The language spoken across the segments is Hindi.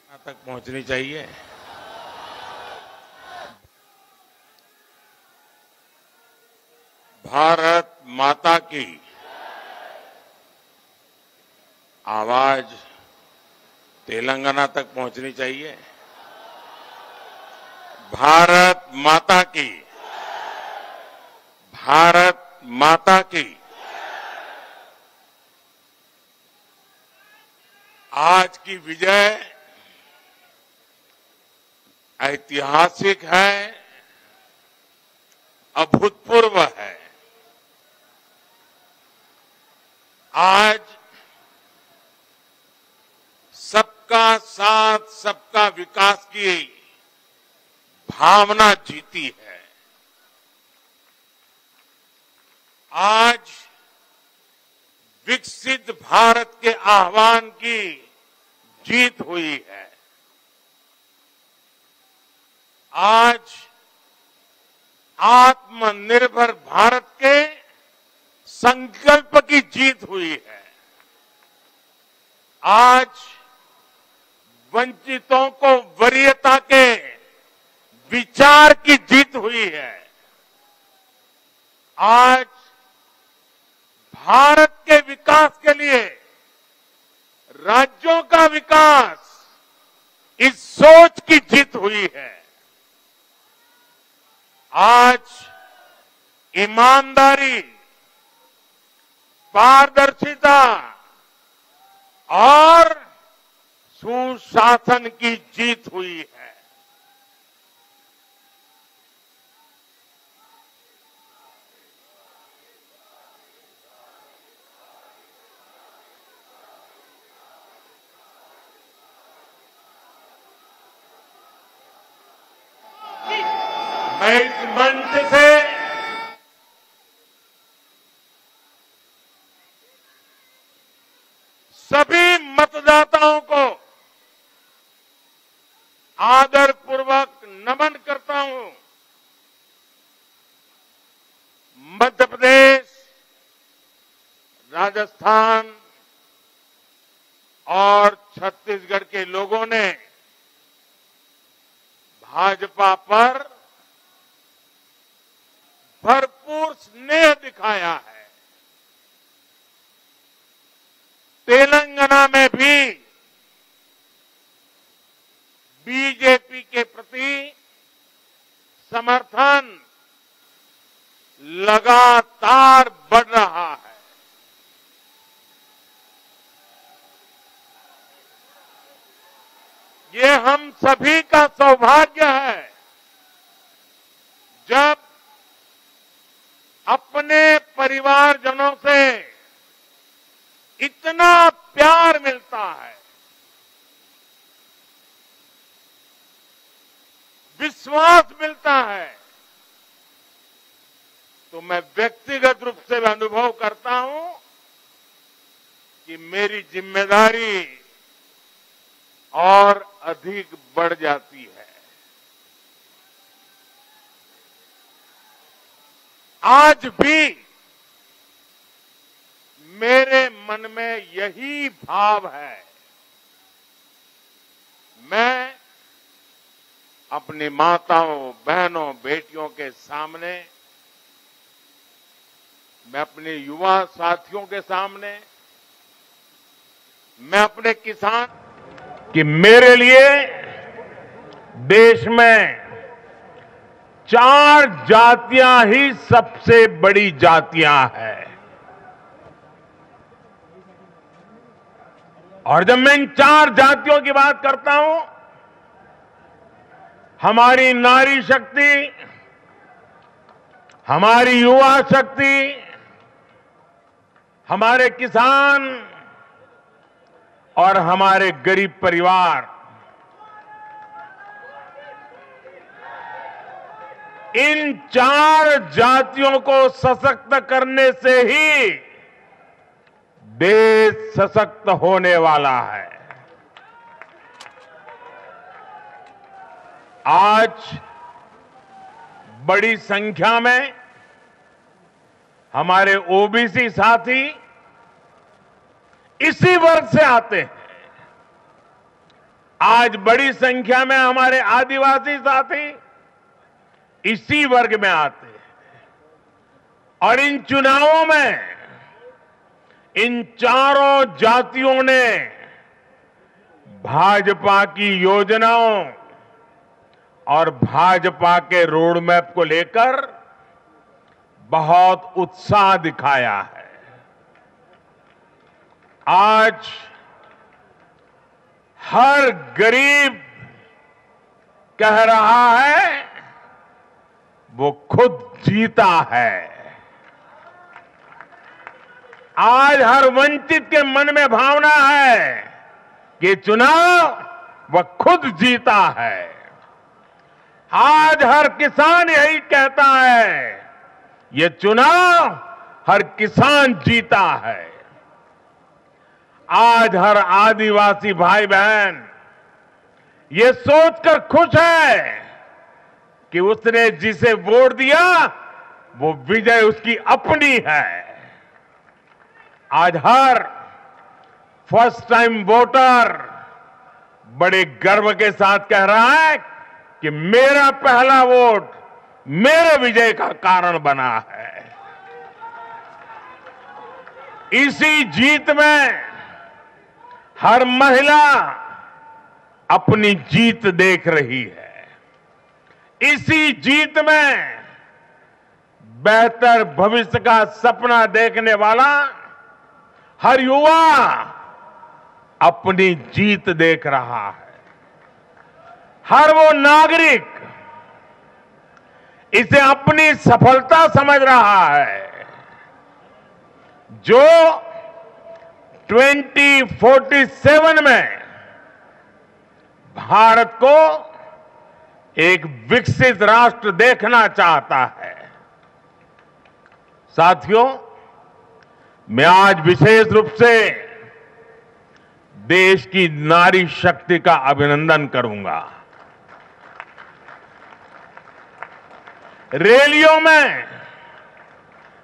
तक पहुंचनी चाहिए। भारत माता की आवाज तेलंगाना तक पहुंचनी चाहिए। भारत माता की, भारत माता की। आज की विजय ऐतिहासिक है, अभूतपूर्व है। आज सबका साथ, सबका विकास की भावना जीती है। आज विकसित भारत के आह्वान की जीत हुई है। आज आत्मनिर्भर भारत के संकल्प की जीत हुई है। आज वंचितों को वरीयता के विचार की जीत हुई है। आज भारत के विकास के लिए राज्यों का विकास, इस सोच की जीत हुई है। आज ईमानदारी, पारदर्शिता और सुशासन की जीत हुई है। मैं इस मंच से सभी मतदाताओं को आदरपूर्वक नमन करता हूं। मध्य प्रदेश, राजस्थान और छत्तीसगढ़ के लोगों ने भाजपा पर भरपूर स्नेह दिखाया है। तेलंगाना में भी बीजेपी के प्रति समर्थन लगातार बढ़ रहा है। ये हम सभी का सौभाग्य है जब अपने परिवारजनों से इतना प्यार मिलता है, विश्वास मिलता है। तो मैं व्यक्तिगत रूप से अनुभव करता हूं कि मेरी जिम्मेदारी और अधिक बढ़ जाती है। आज भी मेरे मन में यही भाव है। मैं अपनी माताओं, बहनों, बेटियों के सामने, मैं अपने युवा साथियों के सामने, मैं अपने किसान कि मेरे लिए देश में 4 जातियां ही सबसे बड़ी जातियां हैं। और जब मैं इन 4 जातियों की बात करता हूं, हमारी नारी शक्ति, हमारी युवा शक्ति, हमारे किसान और हमारे गरीब परिवार, इन 4 जातियों को सशक्त करने से ही देश सशक्त होने वाला है। आज बड़ी संख्या में हमारे ओबीसी साथी इसी वर्ग से आते हैं। आज बड़ी संख्या में हमारे आदिवासी साथी इसी वर्ग में आते हैं और इन चुनावों में इन चारों जातियों ने भाजपा की योजनाओं और भाजपा के रोड मैप को लेकर बहुत उत्साह दिखाया है। आज हर गरीब कह रहा है वो खुद जीता है। आज हर वंचित के मन में भावना है कि चुनाव वह खुद जीता है। आज हर किसान यही कहता है ये चुनाव हर किसान जीता है। आज हर आदिवासी भाई बहन ये सोचकर खुश है कि उसने जिसे वोट दिया वो विजय उसकी अपनी है। आज हर फर्स्ट टाइम वोटर बड़े गर्व के साथ कह रहा है कि मेरा पहला वोट मेरे विजय का कारण बना है। इसी जीत में हर महिला अपनी जीत देख रही है। इसी जीत में बेहतर भविष्य का सपना देखने वाला हर युवा अपनी जीत देख रहा है। हर वो नागरिक इसे अपनी सफलता समझ रहा है जो 2047 में भारत को एक विकसित राष्ट्र देखना चाहता है। साथियों, मैं आज विशेष रूप से देश की नारी शक्ति का अभिनंदन करूंगा। रैलियों में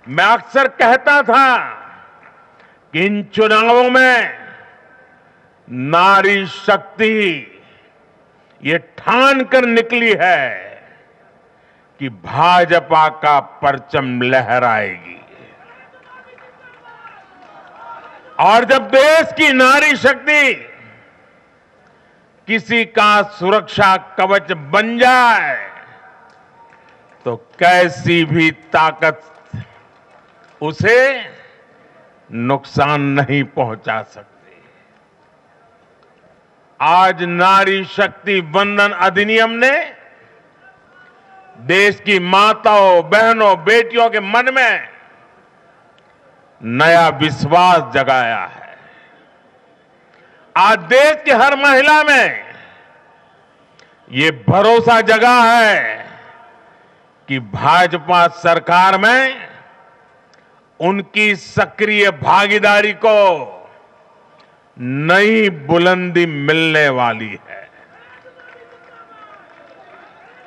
मैं अक्सर कहता था कि इन चुनावों में नारी शक्ति ये ठान कर निकली है कि भाजपा का परचम लहराएगी। और जब देश की नारी शक्ति किसी का सुरक्षा कवच बन जाए तो कैसी भी ताकत उसे नुकसान नहीं पहुंचा सकती। आज नारी शक्ति वंदन अधिनियम ने देश की माताओं, बहनों, बेटियों के मन में नया विश्वास जगाया है। आज देश की हर महिला में ये भरोसा जगा है कि भाजपा सरकार में उनकी सक्रिय भागीदारी को नई बुलंदी मिलने वाली है।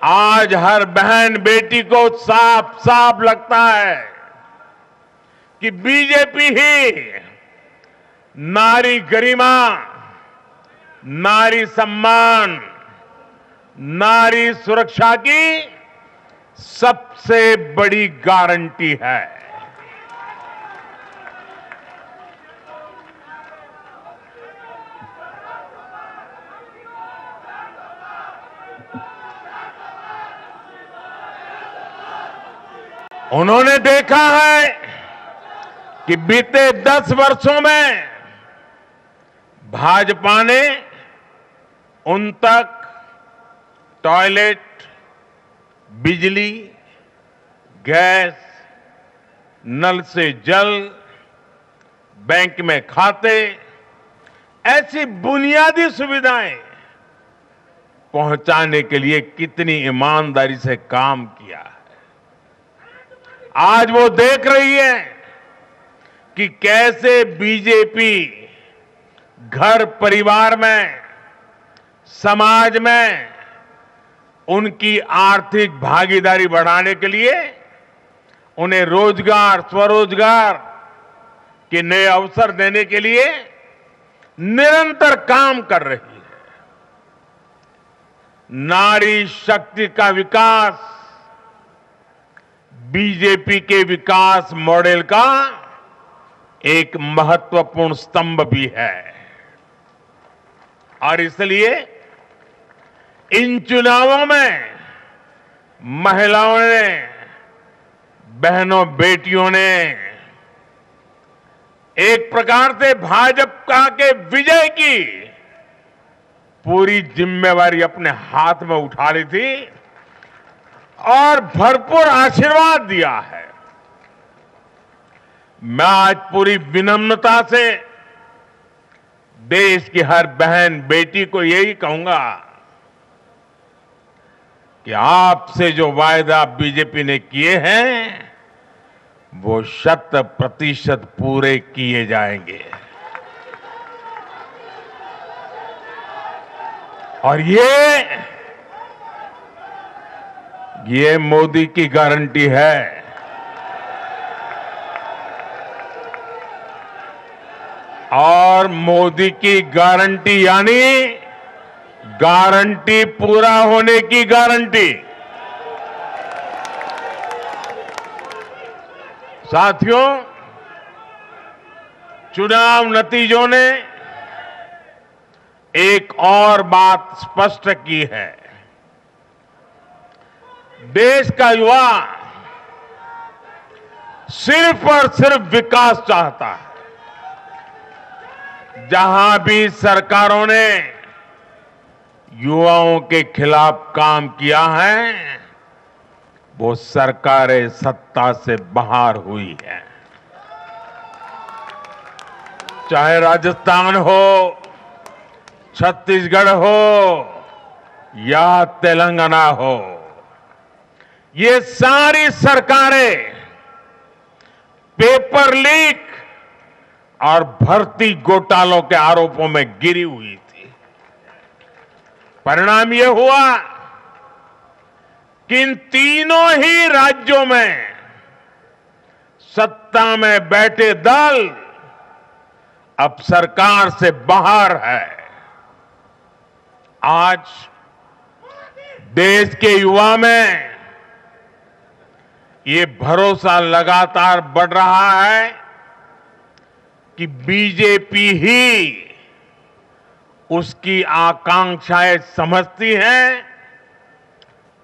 आज हर बहन बेटी को साफ साफ लगता है कि बीजेपी ही नारी गरिमा, नारी सम्मान, नारी सुरक्षा की सबसे बड़ी गारंटी है। उन्होंने देखा है कि बीते 10 वर्षों में भाजपा ने उन तक टॉयलेट, बिजली, गैस, नल से जल, बैंक में खाते, ऐसी बुनियादी सुविधाएं पहुंचाने के लिए कितनी ईमानदारी से काम किया है। आज वो देख रही है कि कैसे बीजेपी घर परिवार में, समाज में उनकी आर्थिक भागीदारी बढ़ाने के लिए उन्हें रोजगार, स्वरोजगार के नए अवसर देने के लिए निरंतर काम कर रही है। नारी शक्ति का विकास बीजेपी के विकास मॉडल का एक महत्वपूर्ण स्तंभ भी है और इसलिए इन चुनावों में महिलाओं ने, बहनों बेटियों ने एक प्रकार से भाजपा के विजय की पूरी जिम्मेवारी अपने हाथ में उठा ली थी और भरपूर आशीर्वाद दिया है। मैं आज पूरी विनम्रता से देश की हर बहन बेटी को यही कहूंगा कि आपसे जो वायदा बीजेपी ने किए हैं वो 100% पूरे किए जाएंगे और ये मोदी की गारंटी है। और मोदी की गारंटी यानी गारंटी पूरा होने की गारंटी। साथियों, चुनाव नतीजों ने एक और बात स्पष्ट की है। देश का युवा सिर्फ और सिर्फ विकास चाहता है। जहां भी सरकारों ने युवाओं के खिलाफ काम किया है वो सरकारें सत्ता से बाहर हुई है। चाहे राजस्थान हो, छत्तीसगढ़ हो या तेलंगाना हो, ये सारी सरकारें पेपर लीक और भर्ती घोटालों के आरोपों में गिरी हुई थी। परिणाम यह हुआ कि इन तीनों ही राज्यों में सत्ता में बैठे दल अब सरकार से बाहर है। आज देश के युवा में ये भरोसा लगातार बढ़ रहा है कि बीजेपी ही उसकी आकांक्षाएं समझती है,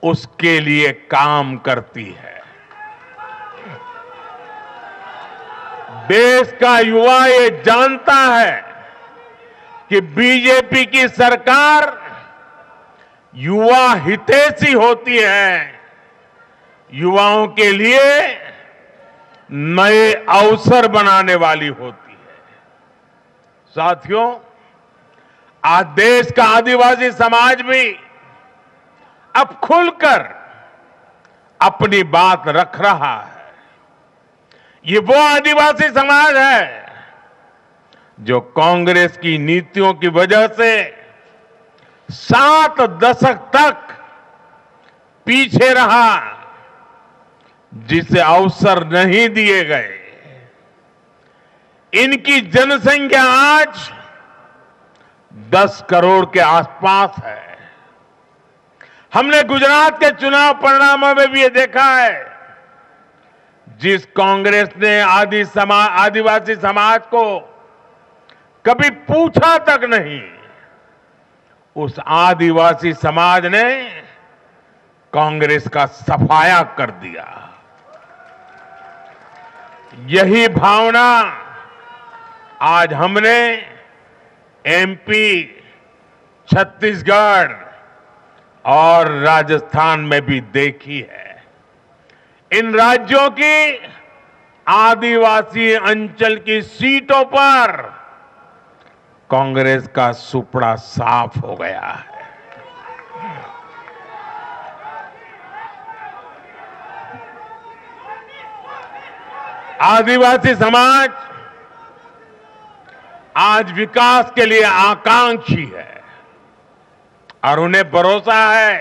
उसके लिए काम करती है। देश का युवा ये जानता है कि बीजेपी की सरकार युवा हितैषी होती है, युवाओं के लिए नए अवसर बनाने वाली होती है। साथियों, आज देश का आदिवासी समाज भी अब खुलकर अपनी बात रख रहा है। ये वो आदिवासी समाज है जो कांग्रेस की नीतियों की वजह से 7 दशक तक पीछे रहा, जिसे अवसर नहीं दिए गए। इनकी जनसंख्या आज 10 करोड़ के आसपास है। हमने गुजरात के चुनाव परिणामों में भी ये देखा है, जिस कांग्रेस ने आदिवासी समाज को कभी पूछा तक नहीं, उस आदिवासी समाज ने कांग्रेस का सफाया कर दिया। यही भावना आज हमने एमपी, छत्तीसगढ़ और राजस्थान में भी देखी है। इन राज्यों की आदिवासी अंचल की सीटों पर कांग्रेस का सुपड़ा साफ हो गया है। आदिवासी समाज आज विकास के लिए आकांक्षी है और उन्हें भरोसा है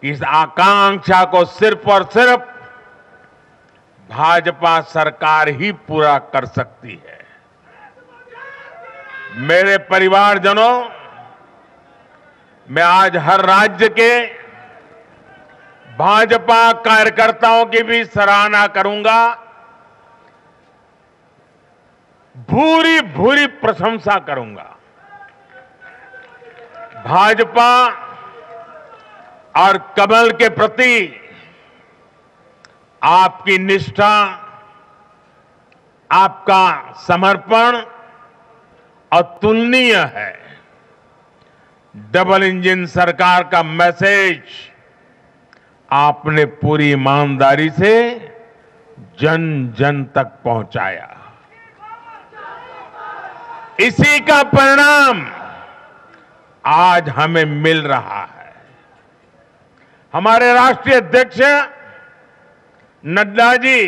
कि इस आकांक्षा को सिर्फ और सिर्फ भाजपा सरकार ही पूरा कर सकती है। मेरे परिवारजनों, मैं आज हर राज्य के भाजपा कार्यकर्ताओं की भी सराहना करूंगा, भूरी भूरी प्रशंसा करूंगा। भाजपा और कमल के प्रति आपकी निष्ठा, आपका समर्पण अतुलनीय है। डबल इंजन सरकार का मैसेज आपने पूरी ईमानदारी से जन जन तक पहुंचाया। इसी का परिणाम आज हमें मिल रहा है। हमारे राष्ट्रीय अध्यक्ष नड्डा जी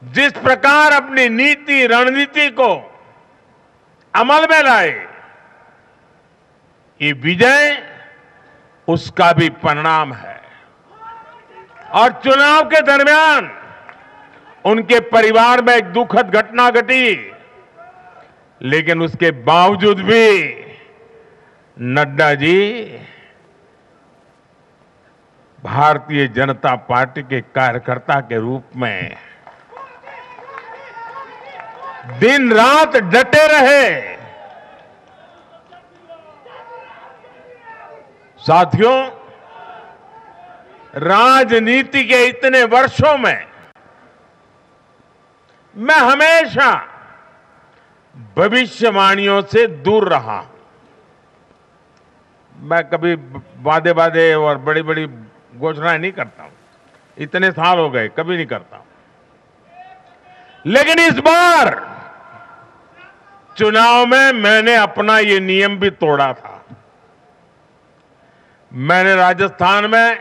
जिस प्रकार अपनी नीति रणनीति को अमल में लाए, ये विजय उसका भी परिणाम है। और चुनाव के दरमियान उनके परिवार में एक दुखद घटना घटी, लेकिन उसके बावजूद भी नड्डा जी भारतीय जनता पार्टी के कार्यकर्ता के रूप में दिन रात डटे रहे। साथियों, राजनीति के इतने वर्षों में मैं हमेशा भविष्यवाणियों से दूर रहा हूं। मैं कभी वादे वादे और बड़ी बड़ी घोषणाएं नहीं करता हूं। इतने साल हो गए, कभी नहीं करता हूं। लेकिन इस बार चुनाव में मैंने अपना ये नियम भी तोड़ा था। मैंने राजस्थान में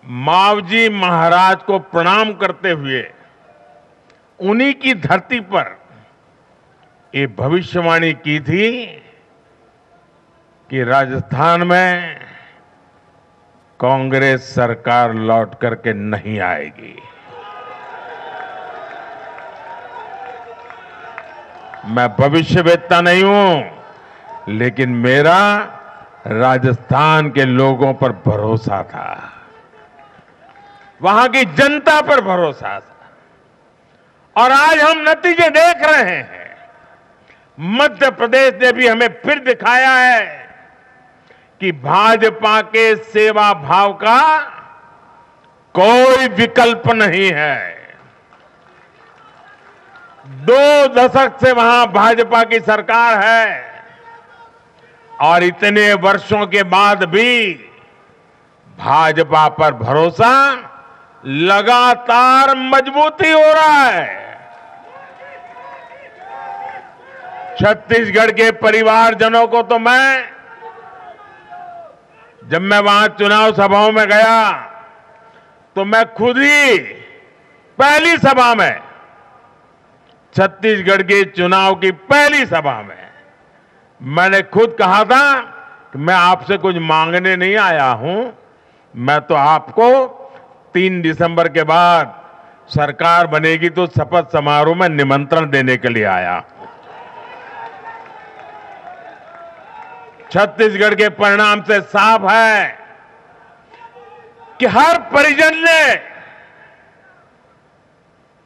मावजी महाराज को प्रणाम करते हुए उन्हीं की धरती पर ये भविष्यवाणी की थी कि राजस्थान में कांग्रेस सरकार लौट करके नहीं आएगी। मैं भविष्यवेत्ता नहीं हूं, लेकिन मेरा राजस्थान के लोगों पर भरोसा था, वहां की जनता पर भरोसा था। और आज हम नतीजे देख रहे हैं। मध्य प्रदेश ने भी हमें फिर दिखाया है कि भाजपा के सेवा भाव का कोई विकल्प नहीं है। 2 दशक से वहां भाजपा की सरकार है और इतने वर्षों के बाद भी भाजपा पर भरोसा लगातार मजबूती हो रहा है। छत्तीसगढ़ के परिवारजनों को तो जब मैं वहां चुनाव सभाओं में गया तो मैं खुद ही पहली सभा में, छत्तीसगढ़ के चुनाव की पहली सभा में मैंने खुद कहा था कि मैं आपसे कुछ मांगने नहीं आया हूं, मैं तो आपको 3 दिसंबर के बाद सरकार बनेगी तो शपथ समारोह में निमंत्रण देने के लिए आया। छत्तीसगढ़ के परिणाम से साफ है कि हर परिजन ने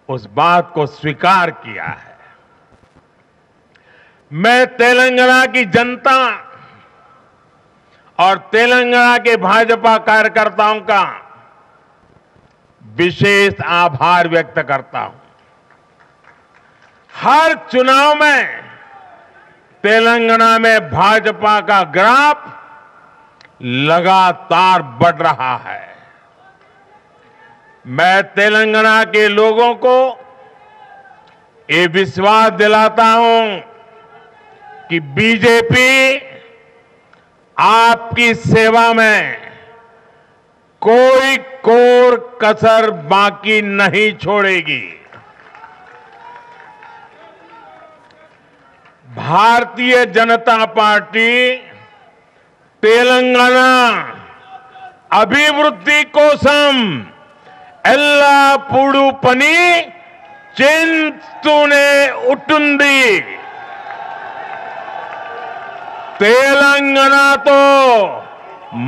उस बात को स्वीकार किया है। मैं तेलंगाना की जनता और तेलंगाना के भाजपा कार्यकर्ताओं का विशेष आभार व्यक्त करता हूं। हर चुनाव में तेलंगाना में भाजपा का ग्राफ लगातार बढ़ रहा है। मैं तेलंगाना के लोगों को ये विश्वास दिलाता हूं कि बीजेपी आपकी सेवा में कोई कोर कसर बाकी नहीं छोड़ेगी। भारतीय जनता पार्टी तेलंगाना अभिवृद्धि कोसम एल्लापूडू पनी चिंतूने उटुंदी। తెలంగాణతో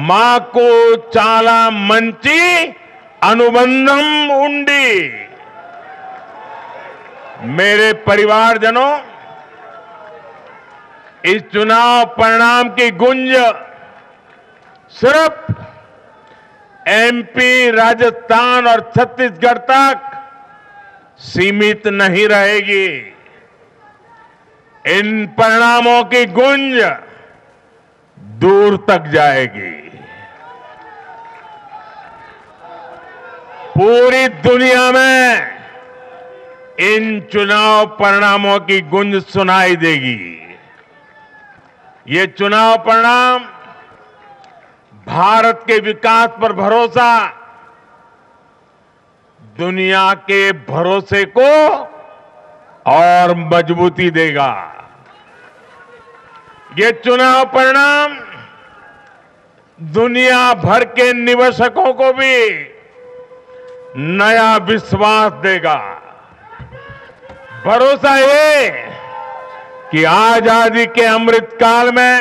మాకు చాలా మంచి अनुबंधम उंडी। मेरे परिवारजनों, इस चुनाव परिणाम की गुंज सिर्फ एमपी, राजस्थान और छत्तीसगढ़ तक सीमित नहीं रहेगी। इन परिणामों की गुंज दूर तक जाएगी। पूरी दुनिया में इन चुनाव परिणामों की गुंज सुनाई देगी। ये चुनाव परिणाम भारत के विकास पर भरोसा, दुनिया के भरोसे को और मजबूती देगा। ये चुनाव परिणाम दुनिया भर के निवेशकों को भी नया विश्वास देगा। भरोसा ये कि आजादी के अमृत काल में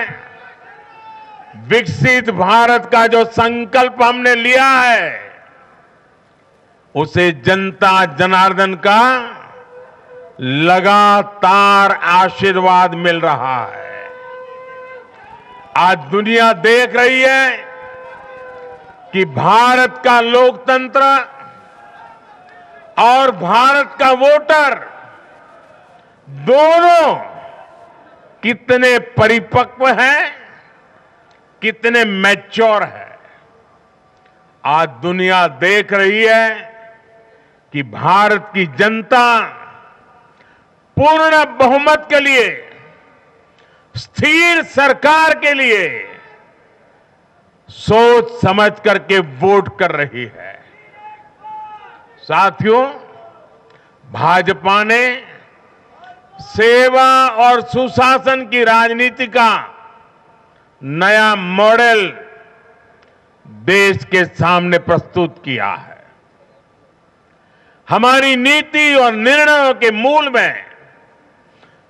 विकसित भारत का जो संकल्प हमने लिया है, उसे जनता जनार्दन का लगातार आशीर्वाद मिल रहा है। आज दुनिया देख रही है कि भारत का लोकतंत्र और भारत का वोटर दोनों कितने परिपक्व हैं, कितने मैच्योर हैं। आज दुनिया देख रही है कि भारत की जनता पूर्ण बहुमत के लिए, स्थिर सरकार के लिए सोच समझ करके वोट कर रही है। साथियों, भाजपा ने सेवा और सुशासन की राजनीति का नया मॉडल देश के सामने प्रस्तुत किया है। हमारी नीति और निर्णयों के मूल में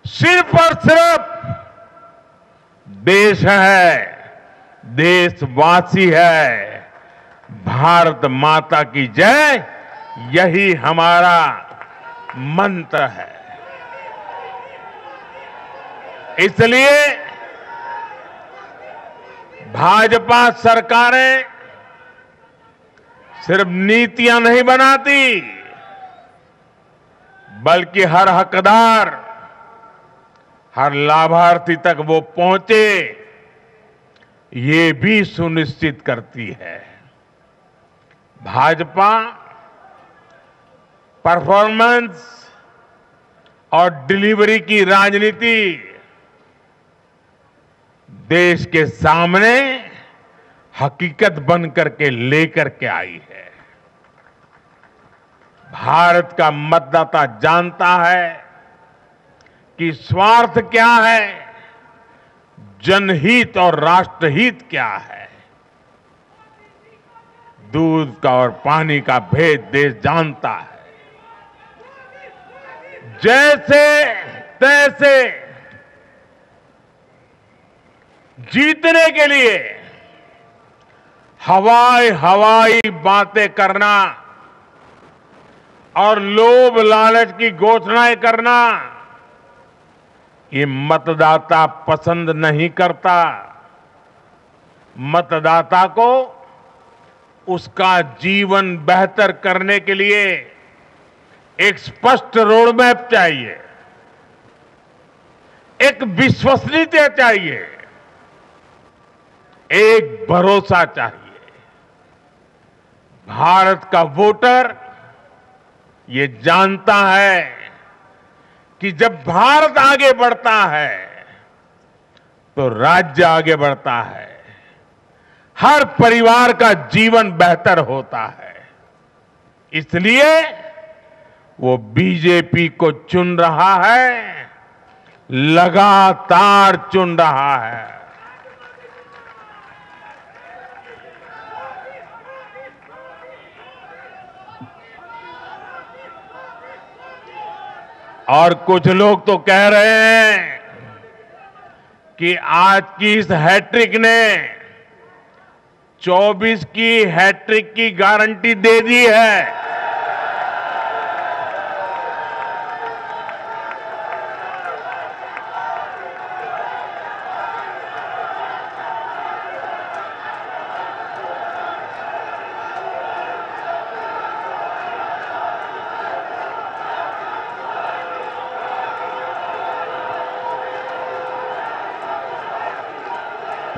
सिर्फ और सिर्फ देश है, देशवासी है, भारत माता की जय, यही हमारा मंत्र है। इसलिए भाजपा सरकारें सिर्फ नीतियां नहीं बनाती, बल्कि हर हकदार, हर लाभार्थी तक वो पहुंचे, ये भी सुनिश्चित करती है। भाजपा परफॉर्मेंस और डिलीवरी की राजनीति देश के सामने हकीकत बन करके लेकर के आई है। भारत का मतदाता जानता है कि स्वार्थ क्या है, जनहित और राष्ट्रहित क्या है। दूध का और पानी का भेद देश जानता है। जैसे तैसे जीतने के लिए हवाई बातें करना और लोभ लालच की घोषणाएं करना, ये मतदाता पसंद नहीं करता। मतदाता को उसका जीवन बेहतर करने के लिए एक स्पष्ट रोडमैप चाहिए, एक विश्वसनीयता चाहिए, एक भरोसा चाहिए। भारत का वोटर ये जानता है कि जब भारत आगे बढ़ता है तो राज्य आगे बढ़ता है, हर परिवार का जीवन बेहतर होता है। इसलिए वो बीजेपी को चुन रहा है, लगातार चुन रहा है। और कुछ लोग तो कह रहे हैं कि आज की इस हैट्रिक ने 24 की हैट्रिक की गारंटी दे दी है।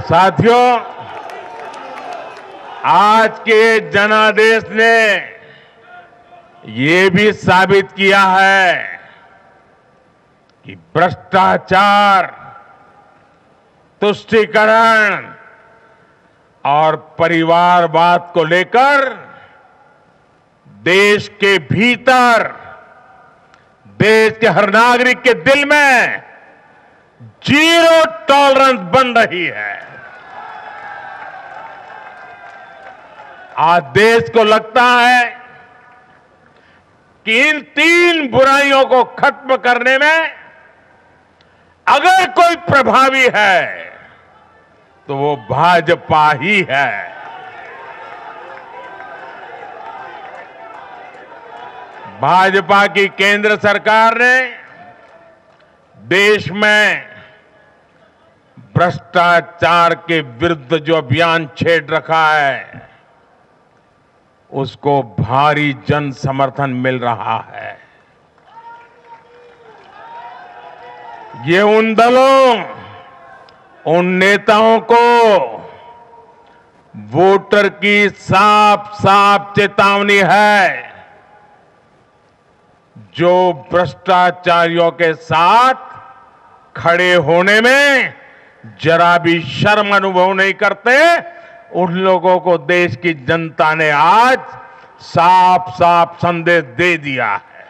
साथियों, आज के जनादेश ने ये भी साबित किया है कि भ्रष्टाचार, तुष्टीकरण और परिवारवाद को लेकर देश के भीतर, देश के हर नागरिक के दिल में जीरो टॉलरेंस बन रही है। आज देश को लगता है कि इन 3 बुराइयों को खत्म करने में अगर कोई प्रभावी है तो वो भाजपा ही है। भाजपा की केंद्र सरकार ने देश में भ्रष्टाचार के विरुद्ध जो अभियान छेड़ रखा है उसको भारी जन समर्थन मिल रहा है। ये उन दलों, उन नेताओं को वोटर की साफ साफ चेतावनी है जो भ्रष्टाचारियों के साथ खड़े होने में जरा भी शर्म अनुभव नहीं करते। उन लोगों को देश की जनता ने आज साफ साफ संदेश दे दिया है।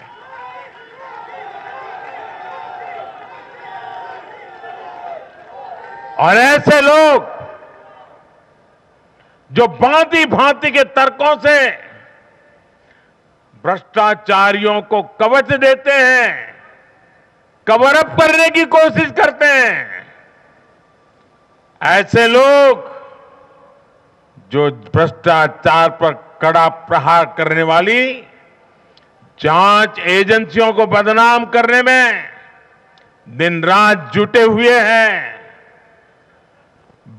और ऐसे लोग जो भांति भांति के तर्कों से भ्रष्टाचारियों को कवच देते हैं, कवर अप करने की कोशिश करते हैं, ऐसे लोग जो भ्रष्टाचार पर कड़ा प्रहार करने वाली जांच एजेंसियों को बदनाम करने में दिन रात जुटे हुए हैं,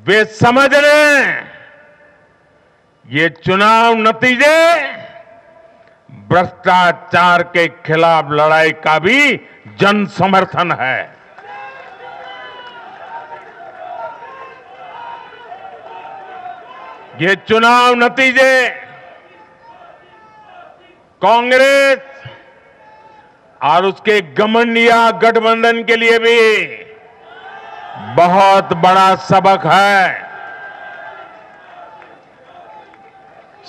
वे समझ लें ये चुनाव नतीजे भ्रष्टाचार के खिलाफ लड़ाई का भी जन समर्थन है। ये चुनाव नतीजे कांग्रेस और उसके घमंडिया गठबंधन के लिए भी बहुत बड़ा सबक है।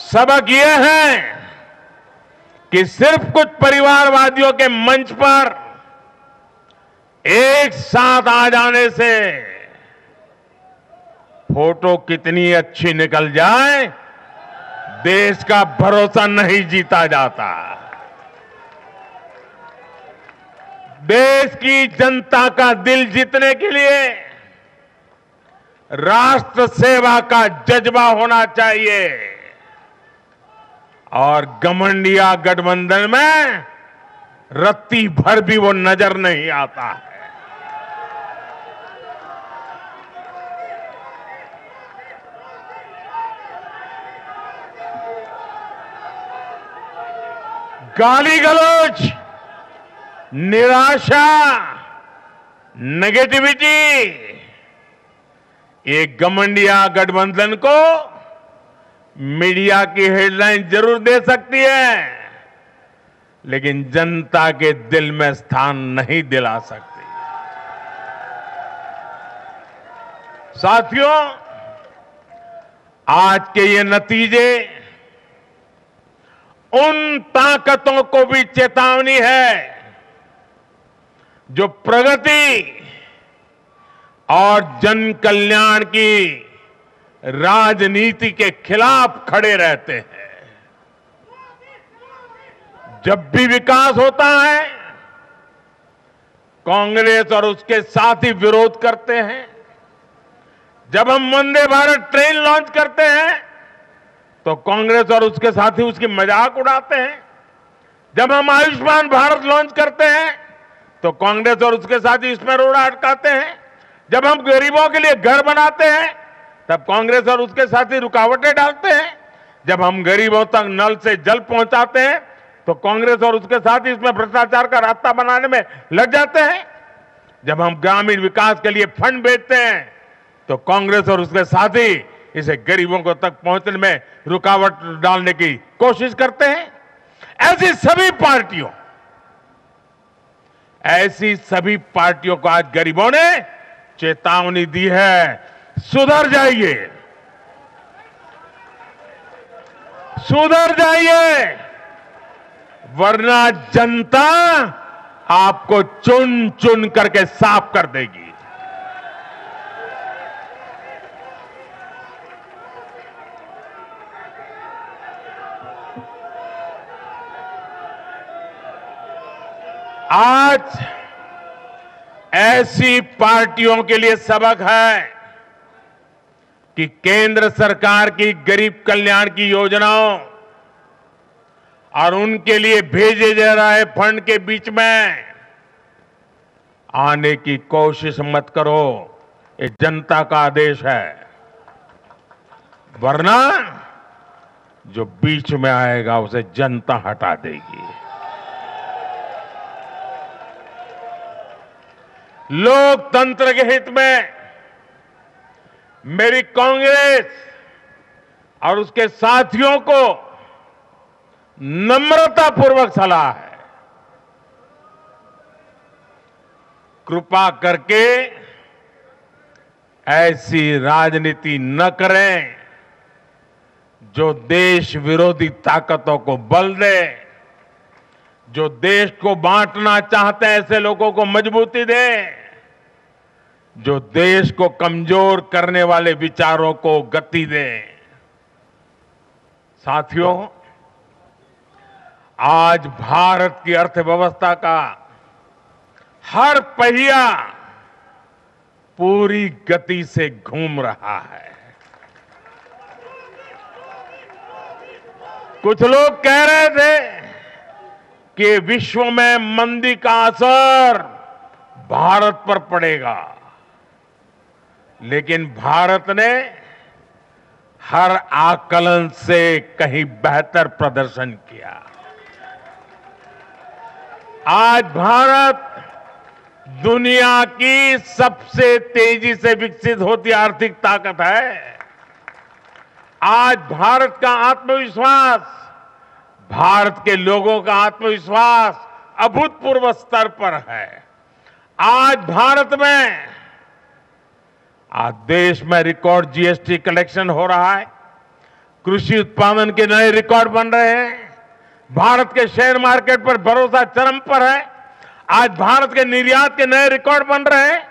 सबक ये है कि सिर्फ कुछ परिवारवादियों के मंच पर एक साथ आ जाने से फोटो कितनी अच्छी निकल जाए, देश का भरोसा नहीं जीता जाता। देश की जनता का दिल जीतने के लिए राष्ट्र सेवा का जज्बा होना चाहिए और घमंडिया गठबंधन में रत्ती भर भी वो नजर नहीं आता है। गाली गलौज, निराशा, नेगेटिविटी, ये घमंडिया गठबंधन को मीडिया की हेडलाइन जरूर दे सकती है, लेकिन जनता के दिल में स्थान नहीं दिला सकती। साथियों, आज के ये नतीजे उन ताकतों को भी चेतावनी है जो प्रगति और जन कल्याण की राजनीति के खिलाफ खड़े रहते हैं। जब भी विकास होता है, कांग्रेस और उसके साथी विरोध करते हैं। जब हम वंदे भारत ट्रेन लॉन्च करते हैं तो कांग्रेस और उसके साथी उसकी मजाक उड़ाते हैं। जब हम आयुष्मान भारत लॉन्च करते हैं तो कांग्रेस और उसके साथी इसमें रोड़ा अटकाते हैं। जब हम गरीबों के लिए घर बनाते हैं तब कांग्रेस और उसके साथी रुकावटें डालते हैं। जब हम गरीबों तक नल से जल पहुंचाते हैं तो कांग्रेस और उसके साथी इसमें भ्रष्टाचार का रास्ता बनाने में लग जाते हैं। जब हम ग्रामीण विकास के लिए फंड भेजते हैं तो कांग्रेस और उसके साथी इसे गरीबों को तक पहुंचने में रुकावट डालने की कोशिश करते हैं। ऐसी सभी पार्टियों को आज गरीबों ने चेतावनी दी है, सुधर जाइए, सुधर जाइए, वरना जनता आपको चुन चुन करके साफ कर देगी। आज ऐसी पार्टियों के लिए सबक है कि केंद्र सरकार की गरीब कल्याण की योजनाओं और उनके लिए भेजे जा रहे फंड के बीच में आने की कोशिश मत करो। ये जनता का आदेश है, वरना जो बीच में आएगा उसे जनता हटा देगी। लोकतंत्र के हित में मेरी कांग्रेस और उसके साथियों को नम्रतापूर्वक सलाह है, कृपा करके ऐसी राजनीति न करें जो देश विरोधी ताकतों को बल दे, जो देश को बांटना चाहते हैं ऐसे लोगों को मजबूती दे, जो देश को कमजोर करने वाले विचारों को गति दे। साथियों, आज भारत की अर्थव्यवस्था का हर पहिया पूरी गति से घूम रहा है। कुछ लोग कह रहे थे कि विश्व में मंदी का असर भारत पर पड़ेगा, लेकिन भारत ने हर आकलन से कहीं बेहतर प्रदर्शन किया। आज भारत दुनिया की सबसे तेजी से विकसित होती आर्थिक ताकत है। आज भारत का आत्मविश्वास, भारत के लोगों का आत्मविश्वास अभूतपूर्व स्तर पर है। आज भारत में, आज देश में रिकॉर्ड जीएसटी कलेक्शन हो रहा है, कृषि उत्पादन के नए रिकॉर्ड बन रहे हैं, भारत के शेयर मार्केट पर भरोसा चरम पर है। आज भारत के निर्यात के नए रिकॉर्ड बन रहे हैं,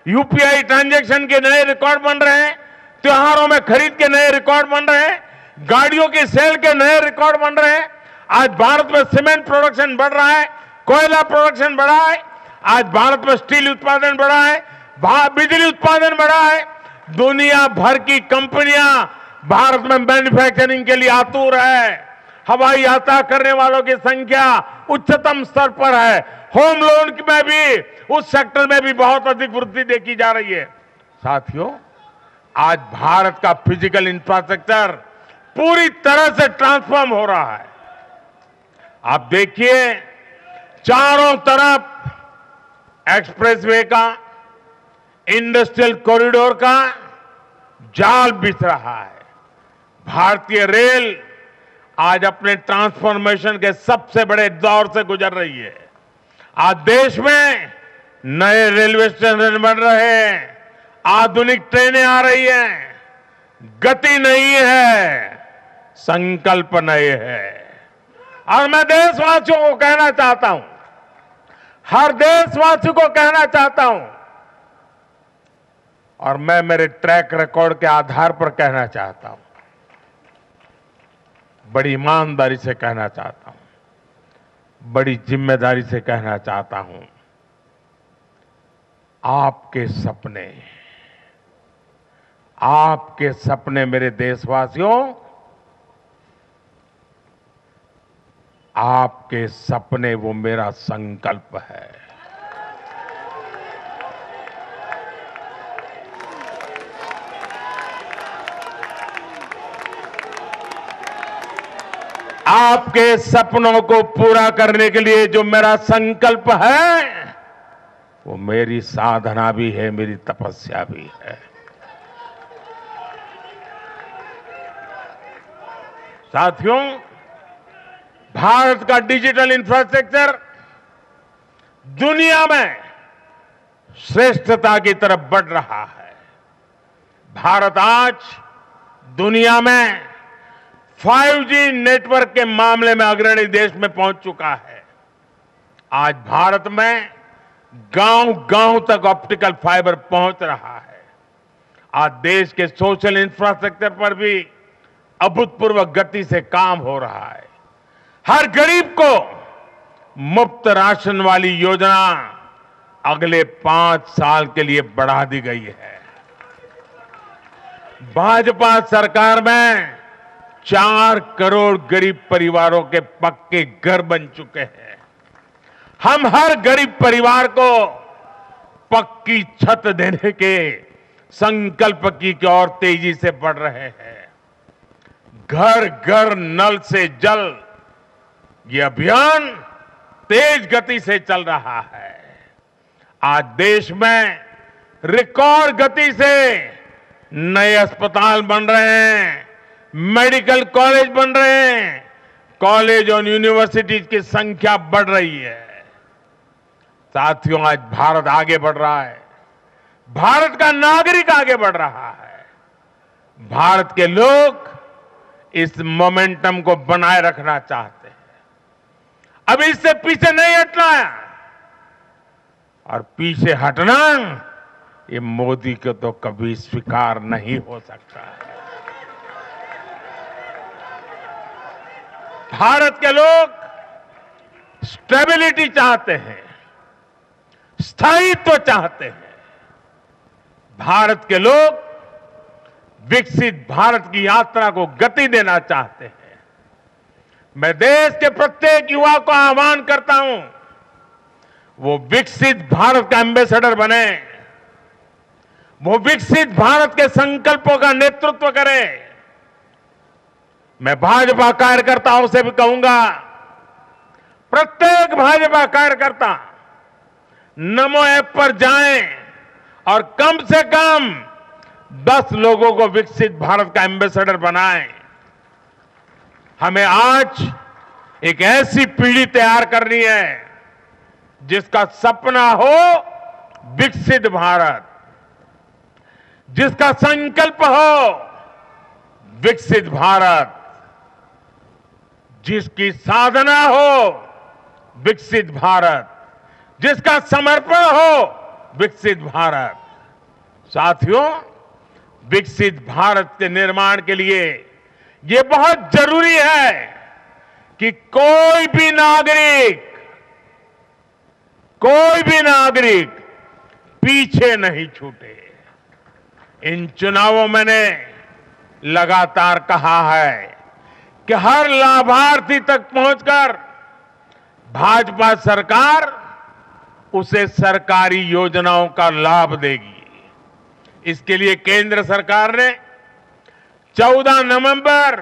यूपीआई ट्रांजैक्शन के नए रिकॉर्ड बन रहे हैं, त्योहारों में खरीद के नए रिकॉर्ड बन रहे हैं, गाड़ियों की सेल के नए रिकॉर्ड बन रहे हैं। आज भारत में सीमेंट प्रोडक्शन बढ़ रहा है, कोयला प्रोडक्शन बढ़ा है, आज भारत में स्टील उत्पादन बढ़ा है, बिजली उत्पादन बढ़ा है। दुनिया भर की कंपनियां भारत में मैन्युफैक्चरिंग के लिए आतुर है। हवाई यात्रा करने वालों की संख्या उच्चतम स्तर पर है। होम लोन में भी, उस सेक्टर में भी बहुत अधिक वृद्धि देखी जा रही है। साथियों, आज भारत का फिजिकल इंफ्रास्ट्रक्चर पूरी तरह से ट्रांसफॉर्म हो रहा है। आप देखिए, चारों तरफ एक्सप्रेसवे का, इंडस्ट्रियल कॉरिडोर का जाल बिछ रहा है। भारतीय रेल आज अपने ट्रांसफॉर्मेशन के सबसे बड़े दौर से गुजर रही है। आज देश में नए रेलवे स्टेशन बन रहे हैं, आधुनिक ट्रेनें आ रही हैं। गति नहीं है, संकल्प नए है। और मैं देशवासियों को कहना चाहता हूं, हर देशवासी को कहना चाहता हूं, और मैं मेरे ट्रैक रिकॉर्ड के आधार पर कहना चाहता हूं, बड़ी ईमानदारी से कहना चाहता हूं, बड़ी जिम्मेदारी से कहना चाहता हूं, आपके सपने, आपके सपने मेरे देशवासियों, आपके सपने वो मेरा संकल्प है। आपके सपनों को पूरा करने के लिए जो मेरा संकल्प है, वो मेरी साधना भी है, मेरी तपस्या भी है। साथियों, भारत का डिजिटल इंफ्रास्ट्रक्चर दुनिया में श्रेष्ठता की तरफ बढ़ रहा है। भारत आज दुनिया में 5G नेटवर्क के मामले में अग्रणी देश में पहुंच चुका है। आज भारत में गांव-गांव तक ऑप्टिकल फाइबर पहुंच रहा है। आज देश के सोशल इंफ्रास्ट्रक्चर पर भी अभूतपूर्व गति से काम हो रहा है। हर गरीब को मुफ्त राशन वाली योजना अगले 5 साल के लिए बढ़ा दी गई है। भाजपा सरकार में 4 करोड़ गरीब परिवारों के पक्के घर बन चुके हैं। हम हर गरीब परिवार को पक्की छत देने के संकल्प की ओर तेजी से बढ़ रहे हैं। घर घर नल से जल, ये अभियान तेज गति से चल रहा है। आज देश में रिकॉर्ड गति से नए अस्पताल बन रहे हैं, मेडिकल कॉलेज बन रहे हैं, कॉलेज और यूनिवर्सिटीज की संख्या बढ़ रही है। साथियों, आज भारत आगे बढ़ रहा है। भारत का नागरिक आगे बढ़ रहा है। भारत के लोग इस मोमेंटम को बनाए रखना चाहते हैं। अब इससे पीछे नहीं हटना है, और पीछे हटना ये मोदी को तो कभी स्वीकार नहीं हो सकता है। भारत के लोग स्टेबिलिटी चाहते हैं, स्थायित्व चाहते हैं। भारत के लोग विकसित भारत की यात्रा को गति देना चाहते हैं। मैं देश के प्रत्येक युवा को आह्वान करता हूं, वो विकसित भारत का एम्बेसडर बने, वो विकसित भारत के संकल्पों का नेतृत्व करे। मैं भाजपा कार्यकर्ताओं से भी कहूंगा, प्रत्येक भाजपा कार्यकर्ता नमो ऐप पर जाएं और कम से कम 10 लोगों को विकसित भारत का एम्बेसडर बनाएं। हमें आज एक ऐसी पीढ़ी तैयार करनी है जिसका सपना हो विकसित भारत, जिसका संकल्प हो विकसित भारत, जिसकी साधना हो विकसित भारत, जिसका समर्पण हो विकसित भारत। साथियों, विकसित भारत के निर्माण के लिए ये बहुत जरूरी है कि कोई भी नागरिक पीछे नहीं छूटे। इन चुनावों मैंने लगातार कहा है कि हर लाभार्थी तक पहुंचकर भाजपा सरकार उसे सरकारी योजनाओं का लाभ देगी। इसके लिए केंद्र सरकार ने 14 नवंबर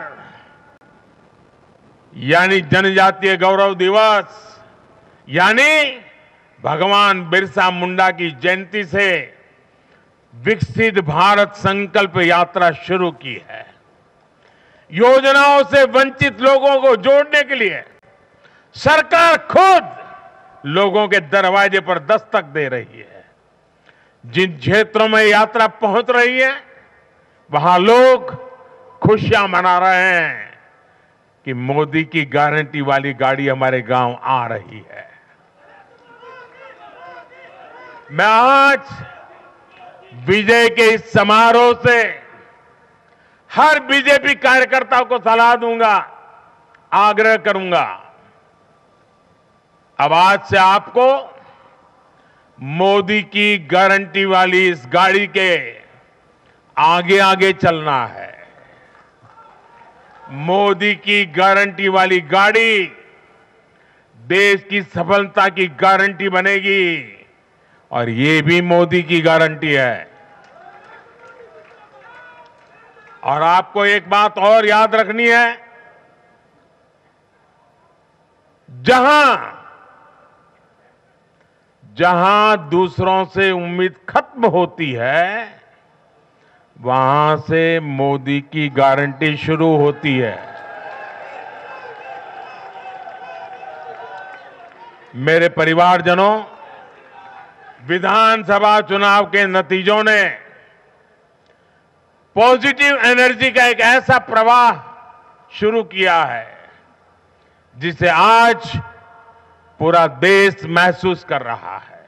यानी जनजातीय गौरव दिवस, यानी भगवान बिरसा मुंडा की जयंती से विकसित भारत संकल्प यात्रा शुरू की है। योजनाओं से वंचित लोगों को जोड़ने के लिए सरकार खुद लोगों के दरवाजे पर दस्तक दे रही है। जिन क्षेत्रों में यात्रा पहुंच रही है, वहां लोग खुशियां मना रहे हैं कि मोदी की गारंटी वाली गाड़ी हमारे गांव आ रही है। मैं आज विजय के इस समारोह से हर बीजेपी कार्यकर्ता को सलाह दूंगा, आग्रह करूंगा, अब आज से आपको मोदी की गारंटी वाली इस गाड़ी के आगे आगे चलना है। मोदी की गारंटी वाली गाड़ी देश की सफलता की गारंटी बनेगी और ये भी मोदी की गारंटी है। और आपको एक बात और याद रखनी है, जहां दूसरों से उम्मीद खत्म होती है, वहां से मोदी की गारंटी शुरू होती है। मेरे परिवारजनों, विधानसभा चुनाव के नतीजों ने पॉजिटिव एनर्जी का एक ऐसा प्रवाह शुरू किया है जिसे आज पूरा देश महसूस कर रहा है।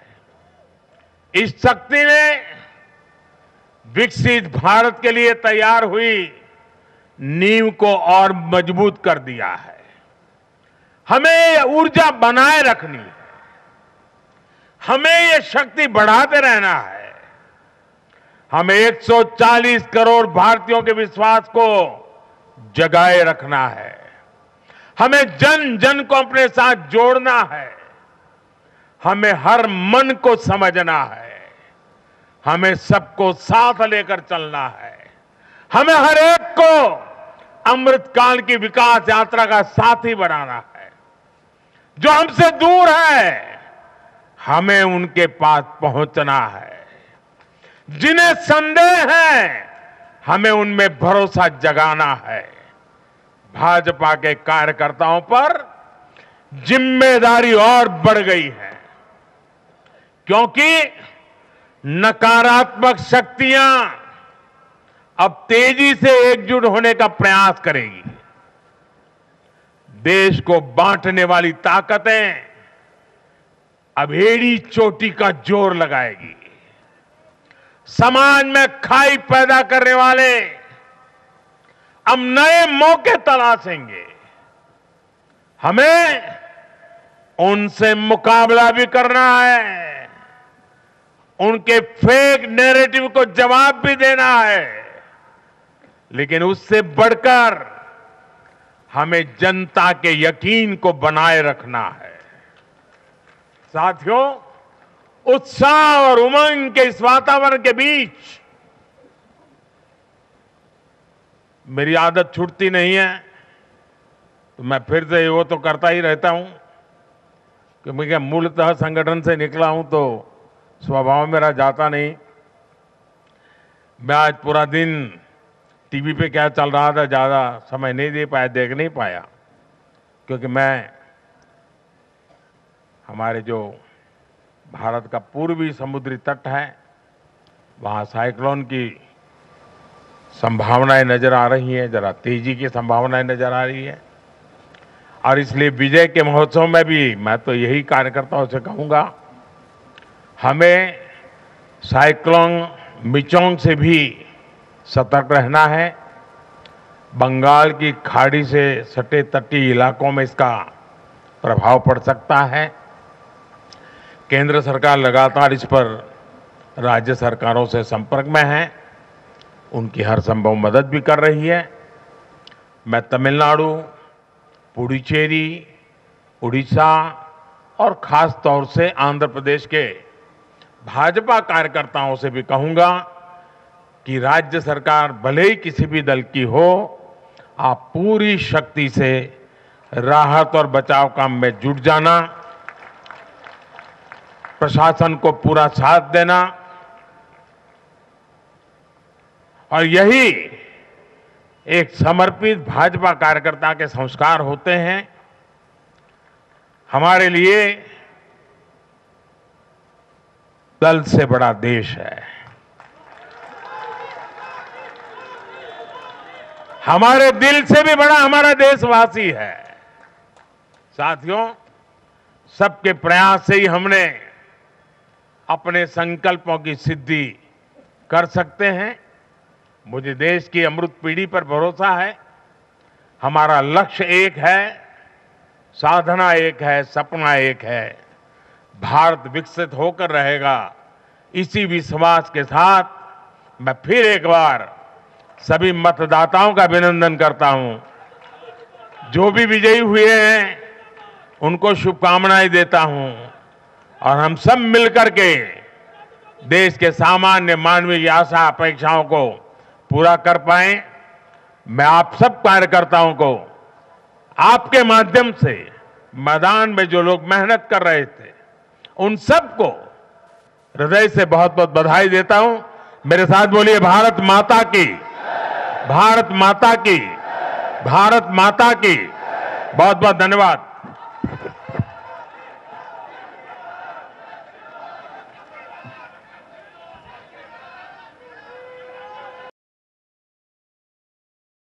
इस शक्ति ने विकसित भारत के लिए तैयार हुई नींव को और मजबूत कर दिया है। हमें ये ऊर्जा बनाए रखनी है, हमें ये शक्ति बढ़ाते रहना है। हमें 140 करोड़ भारतीयों के विश्वास को जगाए रखना है। हमें जन जन को अपने साथ जोड़ना है। हमें हर मन को समझना है। हमें सबको साथ लेकर चलना है। हमें हर एक को अमृतकाल की विकास यात्रा का साथी बनाना है। जो हमसे दूर है, हमें उनके पास पहुंचना है। जिन्हें संदेह है, हमें उनमें भरोसा जगाना है। भाजपा के कार्यकर्ताओं पर जिम्मेदारी और बढ़ गई है, क्योंकि नकारात्मक शक्तियां अब तेजी से एकजुट होने का प्रयास करेगी। देश को बांटने वाली ताकतें अब एड़ी चोटी का जोर लगाएगी। समाज में खाई पैदा करने वाले अब नए मौके तलाशेंगे। हमें उनसे मुकाबला भी करना है, उनके फेक नैरेटिव को जवाब भी देना है, लेकिन उससे बढ़कर हमें जनता के यकीन को बनाए रखना है। साथियों, उत्साह और उमंग के इस वातावरण के बीच मेरी आदत छूटती नहीं है, तो मैं फिर से वो तो करता ही रहता हूं कि मैं मूलतः संगठन से निकला हूं तो स्वभाव मेरा जाता नहीं। मैं आज पूरा दिन टीवी पे क्या चल रहा था ज्यादा समय नहीं दे पाया, देख नहीं पाया, क्योंकि मैं हमारे जो भारत का पूर्वी समुद्री तट है, वहां साइक्लोन की संभावनाएं नजर आ रही हैं, जरा तेजी की संभावनाएं नजर आ रही है। और इसलिए विजय के महोत्सव में भी मैं तो यही कार्यकर्ताओं से कहूंगा, हमें साइक्लोन मिचोंग से भी सतर्क रहना है। बंगाल की खाड़ी से सटे तटीय इलाकों में इसका प्रभाव पड़ सकता है। केंद्र सरकार लगातार इस पर राज्य सरकारों से संपर्क में है, उनकी हर संभव मदद भी कर रही है। मैं तमिलनाडु, पुडुचेरी, उड़ीसा और खास तौर से आंध्र प्रदेश के भाजपा कार्यकर्ताओं से भी कहूंगा कि राज्य सरकार भले ही किसी भी दल की हो, आप पूरी शक्ति से राहत और बचाव काम में जुट जाना, प्रशासन को पूरा साथ देना, और यही एक समर्पित भाजपा कार्यकर्ता के संस्कार होते हैं। हमारे लिए दल से बड़ा देश है, हमारे दिल से भी बड़ा हमारा देशवासी है। साथियों, सबके प्रयास से ही हमने अपने संकल्पों की सिद्धि कर सकते हैं। मुझे देश की अमृत पीढ़ी पर भरोसा है। हमारा लक्ष्य एक है, साधना एक है, सपना एक है। भारत विकसित होकर रहेगा, इसी विश्वास के साथ मैं फिर एक बार सभी मतदाताओं का अभिनंदन करता हूं। जो भी विजयी हुए हैं उनको शुभकामनाएं देता हूं और हम सब मिलकर के देश के सामान्य मानवीय की आशा अपेक्षाओं को पूरा कर पाएं। मैं आप सब कार्यकर्ताओं को आपके माध्यम से मैदान में जो लोग मेहनत कर रहे थे उन सबको हृदय से बहुत बहुत बधाई देता हूं। मेरे साथ बोलिए भारत माता की, भारत माता की, भारत माता की। बहुत बहुत धन्यवाद।